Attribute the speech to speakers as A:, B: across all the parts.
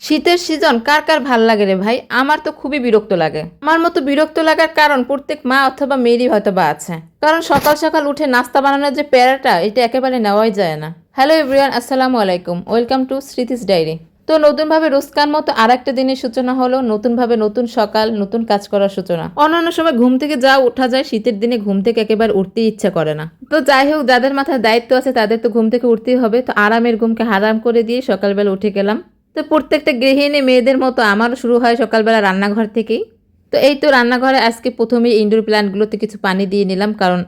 A: শীতের সিজন কার কার ভাল লাগে রে ভাই? আমার তো খুবই বিরক্ত লাগে। আমার মতো বিরক্ত লাগার কারণ প্রত্যেক মা অথবা মেয়েরই হয়তো বা আছে। কারণ সকাল সকাল উঠে নাস্তা বানানোর যে প্যারাটা, এটা একেবারে নেওয়াই যায় না। হ্যালো এভরিওয়ান, আসসালামু আলাইকুম, ওয়েলকাম টু স্মৃতিস ডায়েরি। তো নতুনভাবে রোজকার মতো আর একটা দিনের সূচনা হলো, নতুনভাবে নতুন সকাল, নতুন কাজ করার সূচনা। অন্যান্য সময় ঘুম থেকে যা ওঠা যায়, শীতের দিনে ঘুম থেকে একেবারে উঠতেই ইচ্ছা করে না। তো যাই হোক, যাদের মাথায় দায়িত্ব আছে তাদের তো ঘুম থেকে উঠতেই হবে। তো আরামের ঘুমকে হারাম করে দিয়ে সকালবেলা উঠে গেলাম। তো প্রত্যেকটা গৃহিণী মেয়েদের মতো আমারও শুরু হয় সকালবেলা রান্নাঘর থেকেই। তো এই তো রান্নাঘরে আজকে প্রথমে ইনডোর প্ল্যান্টগুলোতে কিছু পানি দিয়ে নিলাম, কারণ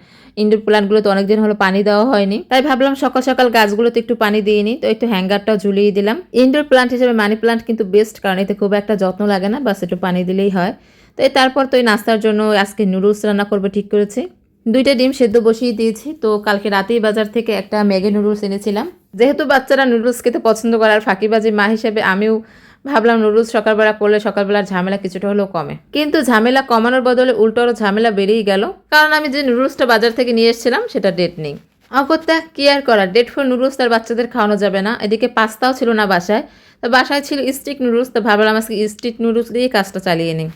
A: ইনডোর প্ল্যান্টগুলোতে অনেকদিন হলো পানি দেওয়া হয়নি, তাই ভাবলাম সকাল সকাল গাছগুলোতে একটু পানি দিয়ে নিই। তো একটু হ্যাঙ্গারটাও ঝুলিয়ে দিলাম। ইনডোর প্ল্যান্ট হিসেবে মানি প্ল্যান্ট কিন্তু বেস্ট, কারণ এতে খুব একটা যত্ন লাগে না, বাস একটু পানি দিলেই হয়। তো তারপর তো এই নাস্তার জন্য আজকে নুডলস রান্না করবো ঠিক করেছি। 2টা ডিম সেদ্ধ বসিয়ে দিয়েছি। তো কালকে রাতেই বাজার থেকে একটা ম্যাগি নুডলস এনেছিলাম। যেহেতু বাচ্চারা নুডলস খেতে পছন্দ করে, আর ফাঁকিবাজি মা হিসেবে আমিও ভাবলাম নুডলস সকালবেলা করলে সকালবেলার ঝামেলা কিছুটা হলেও কমে। কিন্তু ঝামেলা কমানোর বদলে উল্টো আরও ঝামেলা বেড়েই গেল, কারণ আমি যে নুডলসটা বাজার থেকে নিয়ে এসেছিলাম সেটা ডেট নেই। অগত্যা কি আর করার, ডেট ফোর নুডলস তার বাচ্চাদের খাওয়ানো যাবে না। এদিকে পাস্তাও ছিল না বাসায়, তো বাসায় ছিল স্টিক নুডলস। তো ভাবলাম আজকে স্টিক নুডলস দিয়ে কাজটা চালিয়ে নিই।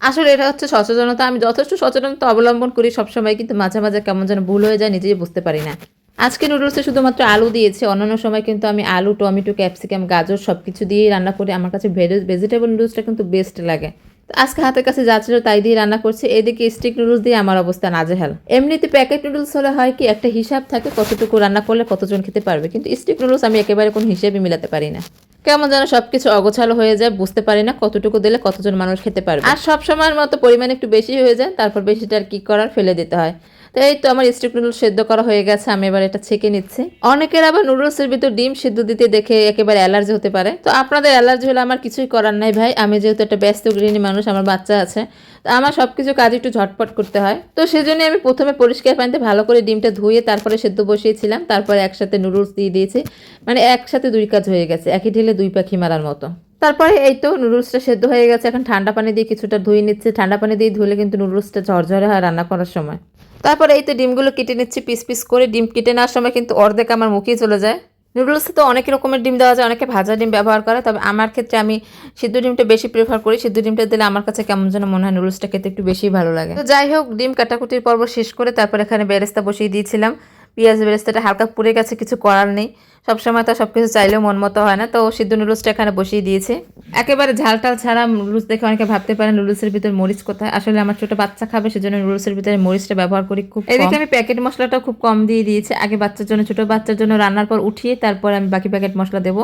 A: আসলে এটা হচ্ছে সচেতনতা। আমি যথেষ্ট সচেতনতা অবলম্বন করি সবসময়, কিন্তু মাঝে মাঝে কেমন যেন ভুল হয়ে যায়, নিজেই বুঝতে পারি না। আজকে নুডলসে শুধুমাত্র আলু দিয়েছি, অন্যান্য সময় কিন্তু আমি আলু, টমেটো, ক্যাপসিকাম, গাজর সব কিছু দিয়েই রান্না করি। আমার কাছে ভেজিটেবল নুডলসটা কিন্তু বেস্ট লাগে। তো আজকে হাতের কাছে যা ছিল তাই দিয়ে রান্না করছি। এদিকে স্টিক নুডলস দিয়ে আমার অবস্থা নাজেহাল। এমনিতে প্যাকেট নুডলস হলে হয় কি, একটা হিসাব থাকে কতটুকু রান্না করলে কতজন খেতে পারবে, কিন্তু স্টিক নুডলস আমি একেবারে কোনো হিসেবে মিলাতে পারি না। কেমন যেন সবকিছু অগোছালো হয়ে যায়, বুঝতে পারি না কতটুকু দিলে কতজন মানুষ খেতে পারবে। আর সব সময়ের মতো পরিমাণ একটু বেশি হয়ে যায়, তারপর বেশিটা আর কি করার, ফেলে দিতে হয়। তো এই তো আমার স্টিক নুডলস সেদ্ধ করা হয়ে গেছে, আমি এবার এটা ছেঁকে নিচ্ছি। অনেকের আবার নুডলসের ভিতর ডিম সেদ্ধ দিতে দেখে একেবারে অ্যালার্জি হতে পারে। তো আপনাদের অ্যালার্জি হলে আমার কিছুই করার নাই ভাই। আমি যেহেতু একটা ব্যস্ত গৃহিণী মানুষ, আমার বাচ্চা আছে, তো আমার সবকিছু কাজ একটু ঝটপট করতে হয়। তো সেজন্য আমি প্রথমে পরিষ্কার পানিতে ভালো করে ডিমটা ধুয়ে তারপরে সেদ্ধ বসিয়েছিলাম। তারপরে একসাথে নুডলস দিয়ে দিয়েছি, মানে একসাথে 2 কাজ হয়ে গেছে, একই ঢিলে 2 পাখি মারার মতো। তারপরে এই তো নুডলসটা সেদ্ধ হয়ে গেছে। এখন ঠান্ডা পানি দিয়ে কিছুটা ধুয়ে নিচ্ছে। ঠান্ডা পানি দিয়ে ধুলে কিন্তু নুডলসটা ঝরঝরে হয় রান্না করার সময়। তারপরে এই তো ডিমগুলো কেটে নিচ্ছি পিস পিস করে। ডিম কেটে নেওয়ার সময় কিন্তু অর্ধেক আমার মুখেই চলে যায়। নুডলসে তো অনেক রকমের ডিম দেওয়া যায়, অনেকে ভাজা ডিম ব্যবহার করে, তবে আমার ক্ষেত্রে আমি সিদ্ধ ডিমটা বেশি প্রেফার করি। সিদ্ধ ডিমটা দিলে আমার কাছে কেমন যেন মনে হয় নুডলসটা খেতে একটু বেশি ভালো লাগে। তো যাই হোক, ডিম কাটাকুটির পর্ব শেষ করে তারপর এখানে বেরেস্তা বসিয়ে দিয়েছিলাম। পেঁয়াজ বেরেস্তাটা হালকা পুড়ে গেছে, কিছু করার নেই। সবসময় তো সব কিছু চাইলেও মন মতো হয় না। তো সিদ্ধ নুডলসটা এখানে বসিয়ে দিয়েছে। একেবারে ঝালটাল ছাড়া নুডলস দেখে অনেকে ভাবতে পারে নুডলসের ভিতর মরিচ কোথায়। আসলে আমার ছোট বাচ্চা খাবে, সেজন্য নুডলসের ভিতরে মরিচটা ব্যবহার করি খুব কম। এদিকে আমি প্যাকেট মশলাটা খুব কম দিয়ে দিয়েছি। আগে বাচ্চার জন্য, ছোট বাচ্চার জন্য রান্নার পর উঠিয়ে তারপর আমি বাকি প্যাকেট মশলা দেবো।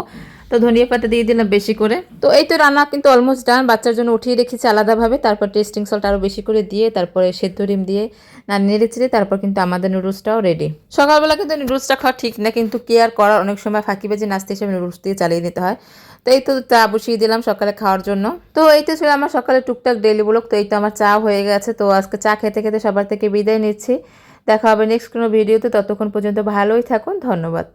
A: তো ধনিয়া পাতা দিয়ে দিলাম বেশি করে। তো এই তো রান্না কিন্তু অলমোস্ট ডান। বাচ্চার জন্য উঠিয়ে রেখেছি আলাদাভাবে, তারপর টেস্টিং সল্ট আরও বেশি করে দিয়ে তারপরে সেদ্ধ ডিম দিয়ে নেড়ে চেড়ে তারপর কিন্তু আমাদের নুডলসটাও রেডি। সকালবেলা কিন্তু নুডলসটা খাওয়া ঠিক না, কিন্তু কেয়ার করার অনেক সময় ফাঁকিবাজি নাস্তা হিসেবে নুডলস দিয়ে চালিয়ে নিতে হয়। তো এই তো চা বসিয়ে দিলাম সকালে খাওয়ার জন্য। তো এই তো ছিল আমার সকালে টুকটাক ডেইলি ব্লগ। তো এই তো আমার চা হয়ে গেছে। তো আজকে চা খেতে খেতে সবার থেকে বিদায় নিচ্ছি। দেখা হবে নেক্সট কোনো ভিডিওতে। ততক্ষণ পর্যন্ত ভালোই থাকুন, ধন্যবাদ।